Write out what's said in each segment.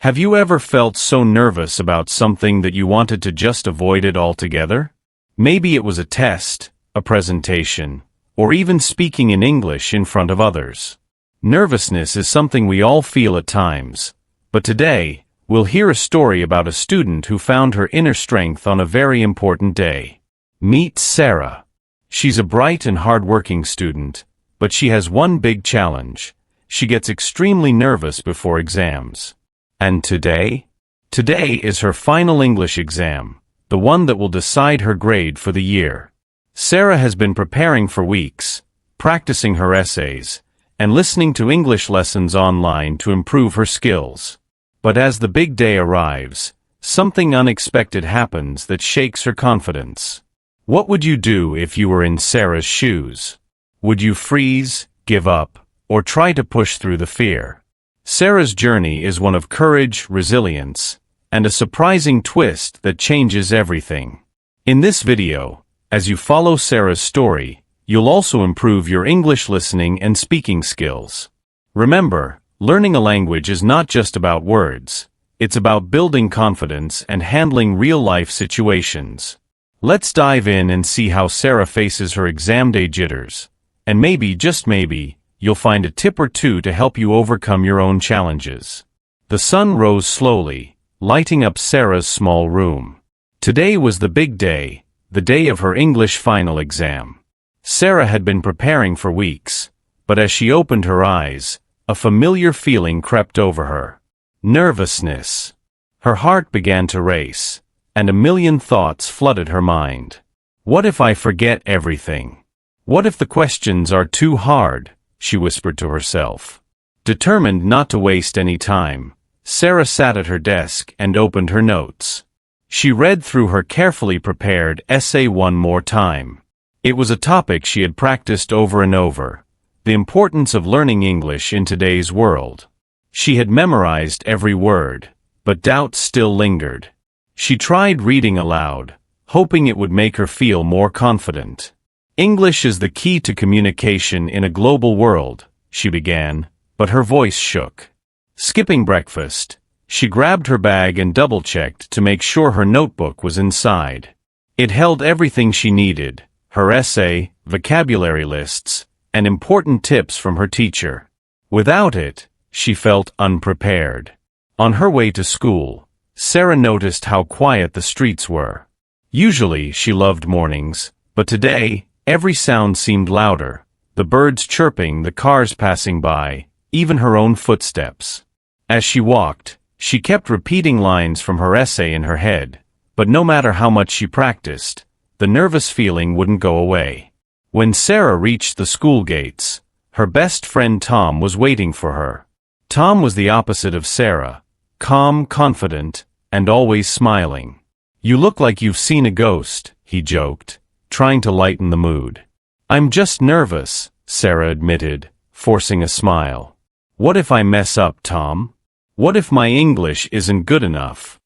Have you ever felt so nervous about something that you wanted to just avoid it altogether? Maybe it was a test, a presentation, or even speaking in English in front of others. Nervousness is something we all feel at times, but today, we'll hear a story about a student who found her inner strength on a very important day. Meet Sarah. She's a bright and hard-working student, but she has one big challenge. She gets extremely nervous before exams. And today? Today is her final English exam, the one that will decide her grade for the year. Sarah has been preparing for weeks, practicing her essays, and listening to English lessons online to improve her skills. But as the big day arrives, something unexpected happens that shakes her confidence. What would you do if you were in Sarah's shoes? Would you freeze, give up, or try to push through the fear? Sarah's journey is one of courage, resilience, and a surprising twist that changes everything. In this video, as you follow Sarah's story, you'll also improve your English listening and speaking skills. Remember, learning a language is not just about words. It's about building confidence and handling real-life situations. Let's dive in and see how Sarah faces her exam day jitters. And maybe, just maybe, you'll find a tip or two to help you overcome your own challenges. The sun rose slowly, lighting up Sarah's small room. Today was the big day, the day of her English final exam. Sarah had been preparing for weeks, but as she opened her eyes, a familiar feeling crept over her. Nervousness. Her heart began to race, and a million thoughts flooded her mind. What if I forget everything? What if the questions are too hard? She whispered to herself. Determined not to waste any time, Sarah sat at her desk and opened her notes. She read through her carefully prepared essay one more time. It was a topic she had practiced over and over, the importance of learning English in today's world. She had memorized every word, but doubt still lingered. She tried reading aloud, hoping it would make her feel more confident. English is the key to communication in a global world, she began, but her voice shook. Skipping breakfast, she grabbed her bag and double-checked to make sure her notebook was inside. It held everything she needed, her essay, vocabulary lists, and important tips from her teacher. Without it, she felt unprepared. On her way to school, Sarah noticed how quiet the streets were. Usually she loved mornings, but today, every sound seemed louder, the birds chirping, the cars passing by, even her own footsteps. As she walked, she kept repeating lines from her essay in her head, but no matter how much she practiced, the nervous feeling wouldn't go away. When Sarah reached the school gates, her best friend Tom was waiting for her. Tom was the opposite of Sarah, calm, confident, and always smiling. You look like you've seen a ghost, he joked, trying to lighten the mood. I'm just nervous, Sarah admitted, forcing a smile. What if I mess up, Tom? What if my English isn't good enough?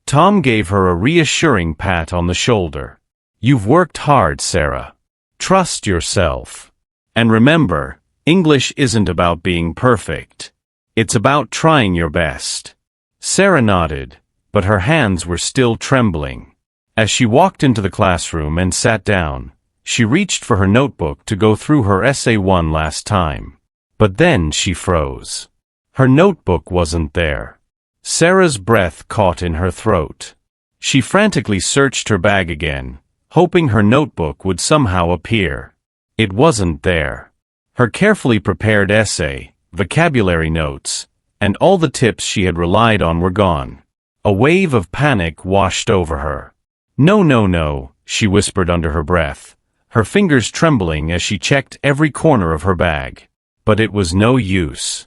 Tom gave her a reassuring pat on the shoulder. You've worked hard, Sarah. Trust yourself. And remember, English isn't about being perfect. It's about trying your best. Sarah nodded, but her hands were still trembling. As she walked into the classroom and sat down, she reached for her notebook to go through her essay one last time. But then she froze. Her notebook wasn't there. Sarah's breath caught in her throat. She frantically searched her bag again, hoping her notebook would somehow appear. It wasn't there. Her carefully prepared essay, vocabulary notes, and all the tips she had relied on were gone. A wave of panic washed over her. No, no, no, she whispered under her breath, her fingers trembling as she checked every corner of her bag. But it was no use.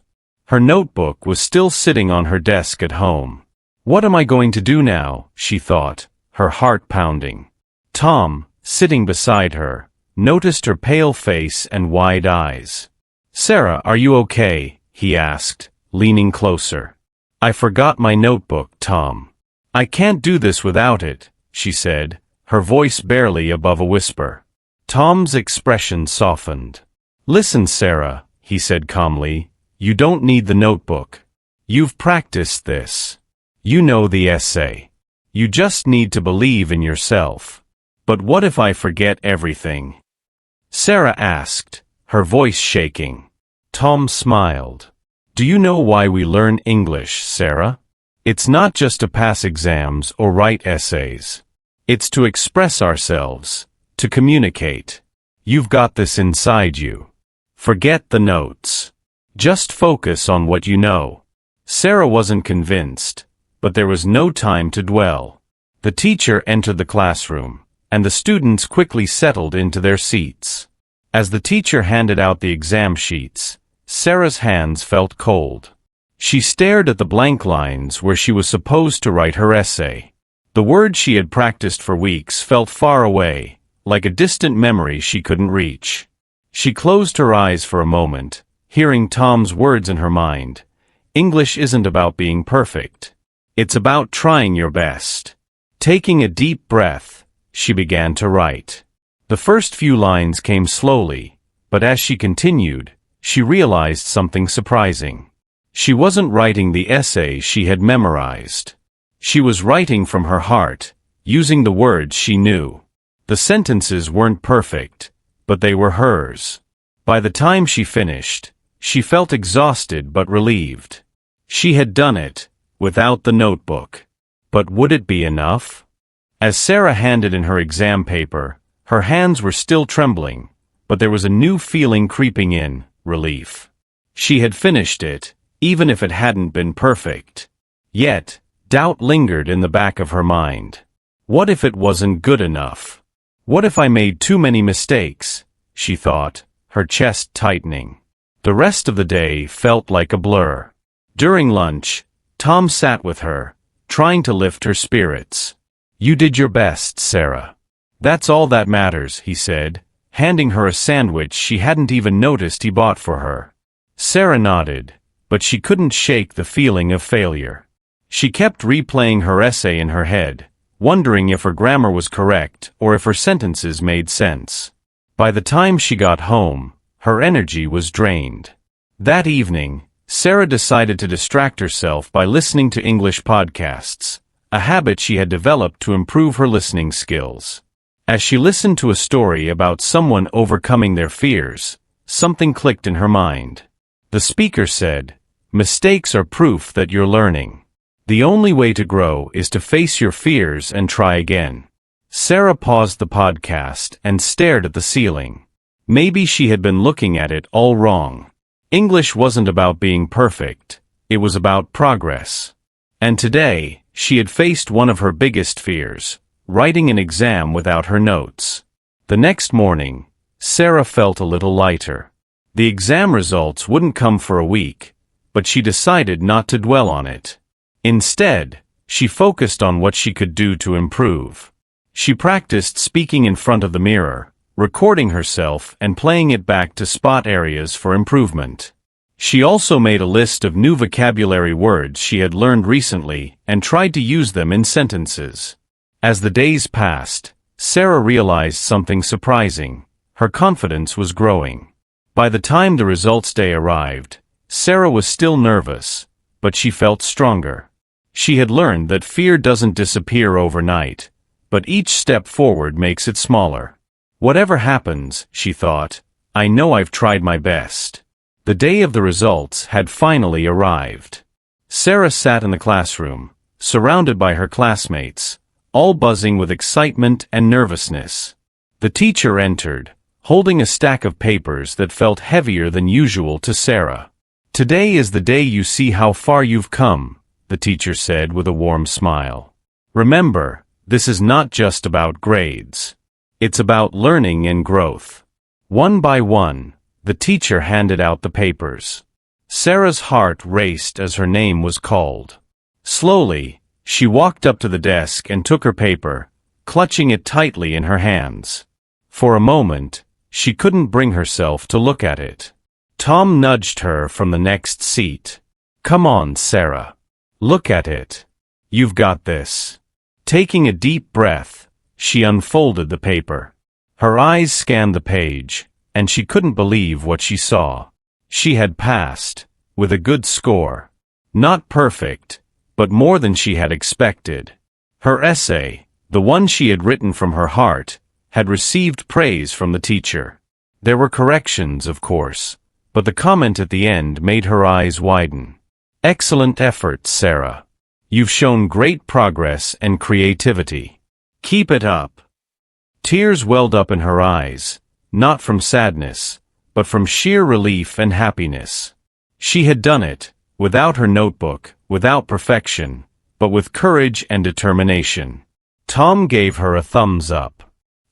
Her notebook was still sitting on her desk at home. What am I going to do now, she thought, her heart pounding. Tom, sitting beside her, noticed her pale face and wide eyes. Sarah, are you okay? He asked, leaning closer. I forgot my notebook, Tom. I can't do this without it, she said, her voice barely above a whisper. Tom's expression softened. Listen, Sarah, he said calmly, you don't need the notebook. You've practiced this. You know the essay. You just need to believe in yourself. But what if I forget everything? Sarah asked, her voice shaking. Tom smiled. Do you know why we learn English, Sarah? It's not just to pass exams or write essays. It's to express ourselves, to communicate. You've got this inside you. Forget the notes. Just focus on what you know. Sarah wasn't convinced, but there was no time to dwell. The teacher entered the classroom, and the students quickly settled into their seats. As the teacher handed out the exam sheets, Sarah's hands felt cold. She stared at the blank lines where she was supposed to write her essay. The words she had practiced for weeks felt far away, like a distant memory she couldn't reach. She closed her eyes for a moment, hearing Tom's words in her mind. English isn't about being perfect. It's about trying your best. Taking a deep breath, she began to write. The first few lines came slowly, but as she continued, she realized something surprising. She wasn't writing the essay she had memorized. She was writing from her heart, using the words she knew. The sentences weren't perfect, but they were hers. By the time she finished, she felt exhausted but relieved. She had done it, without the notebook. But would it be enough? As Sarah handed in her exam paper, her hands were still trembling, but there was a new feeling creeping in, relief. She had finished it, even if it hadn't been perfect. Yet, doubt lingered in the back of her mind. What if it wasn't good enough? What if I made too many mistakes? She thought, her chest tightening. The rest of the day felt like a blur. During lunch, Tom sat with her, trying to lift her spirits. You did your best, Sarah. That's all that matters, he said, handing her a sandwich she hadn't even noticed he bought for her. Sarah nodded, but she couldn't shake the feeling of failure. She kept replaying her essay in her head, wondering if her grammar was correct or if her sentences made sense. By the time she got home, her energy was drained. That evening, Sarah decided to distract herself by listening to English podcasts, a habit she had developed to improve her listening skills. As she listened to a story about someone overcoming their fears, something clicked in her mind. The speaker said, "Mistakes are proof that you're learning. The only way to grow is to face your fears and try again." Sarah paused the podcast and stared at the ceiling. Maybe she had been looking at it all wrong. English wasn't about being perfect, it was about progress. And today, she had faced one of her biggest fears, writing an exam without her notes. The next morning, Sarah felt a little lighter. The exam results wouldn't come for a week, but she decided not to dwell on it. Instead, she focused on what she could do to improve. She practiced speaking in front of the mirror, recording herself and playing it back to spot areas for improvement. She also made a list of new vocabulary words she had learned recently and tried to use them in sentences. As the days passed, Sarah realized something surprising. Her confidence was growing. By the time the results day arrived, Sarah was still nervous, but she felt stronger. She had learned that fear doesn't disappear overnight, but each step forward makes it smaller. Whatever happens, she thought, I know I've tried my best. The day of the results had finally arrived. Sarah sat in the classroom, surrounded by her classmates, all buzzing with excitement and nervousness. The teacher entered, holding a stack of papers that felt heavier than usual to Sarah. "Today is the day you see how far you've come," the teacher said with a warm smile. "Remember, this is not just about grades. It's about learning and growth." One by one, the teacher handed out the papers. Sarah's heart raced as her name was called. Slowly, she walked up to the desk and took her paper, clutching it tightly in her hands. For a moment, she couldn't bring herself to look at it. Tom nudged her from the next seat. "Come on, Sarah. Look at it. You've got this." Taking a deep breath, she unfolded the paper. Her eyes scanned the page, and she couldn't believe what she saw. She had passed, with a good score. Not perfect, but more than she had expected. Her essay, the one she had written from her heart, had received praise from the teacher. There were corrections, of course, but the comment at the end made her eyes widen. Excellent effort, Sarah. You've shown great progress and creativity. Keep it up. Tears welled up in her eyes, not from sadness, but from sheer relief and happiness. She had done it, without her notebook, without perfection, but with courage and determination. Tom gave her a thumbs up.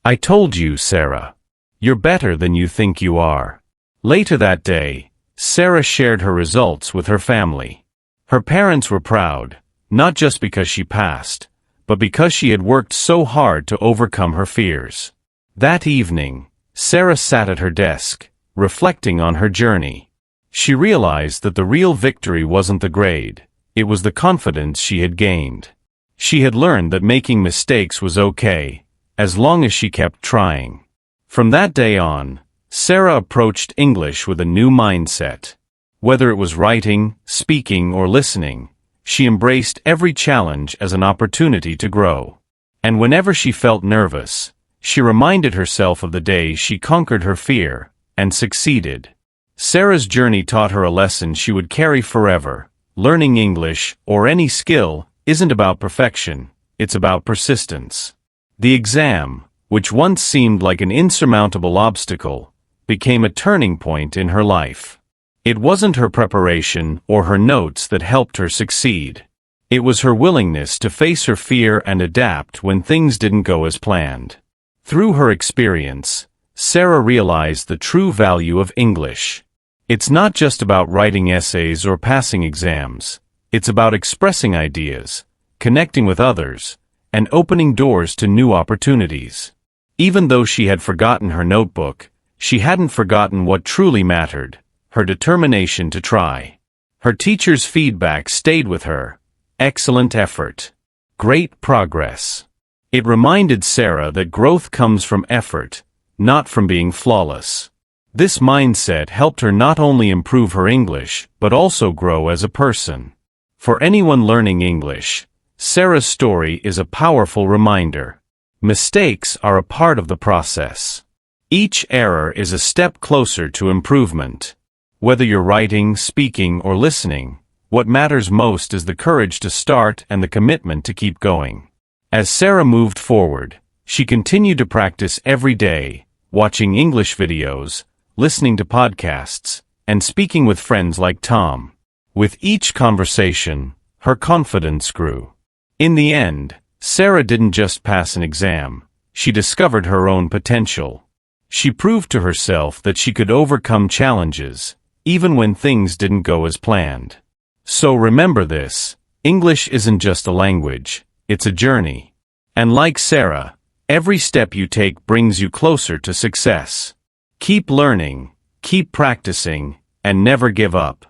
I told you, Sarah. You're better than you think you are. Later that day, Sarah shared her results with her family. Her parents were proud, not just because she passed, but because she had worked so hard to overcome her fears. That evening, Sarah sat at her desk, reflecting on her journey. She realized that the real victory wasn't the grade, it was the confidence she had gained. She had learned that making mistakes was okay, as long as she kept trying. From that day on, Sarah approached English with a new mindset. Whether it was writing, speaking, or listening, she embraced every challenge as an opportunity to grow. And whenever she felt nervous, she reminded herself of the day she conquered her fear and succeeded. Sarah's journey taught her a lesson she would carry forever. Learning English, or any skill, isn't about perfection, it's about persistence. The exam, which once seemed like an insurmountable obstacle, became a turning point in her life. It wasn't her preparation or her notes that helped her succeed. It was her willingness to face her fear and adapt when things didn't go as planned. Through her experience, Sarah realized the true value of English. It's not just about writing essays or passing exams. It's about expressing ideas, connecting with others, and opening doors to new opportunities. Even though she had forgotten her notebook, she hadn't forgotten what truly mattered, her determination to try. Her teacher's feedback stayed with her. Excellent effort. Great progress. It reminded Sarah that growth comes from effort, not from being flawless. This mindset helped her not only improve her English, but also grow as a person. For anyone learning English, Sarah's story is a powerful reminder. Mistakes are a part of the process. Each error is a step closer to improvement. Whether you're writing, speaking, or listening, what matters most is the courage to start and the commitment to keep going. As Sarah moved forward, she continued to practice every day, watching English videos, listening to podcasts, and speaking with friends like Tom. With each conversation, her confidence grew. In the end, Sarah didn't just pass an exam, she discovered her own potential. She proved to herself that she could overcome challenges, even when things didn't go as planned. So remember this, English isn't just a language, it's a journey. And like Sarah, every step you take brings you closer to success. Keep learning, keep practicing, and never give up.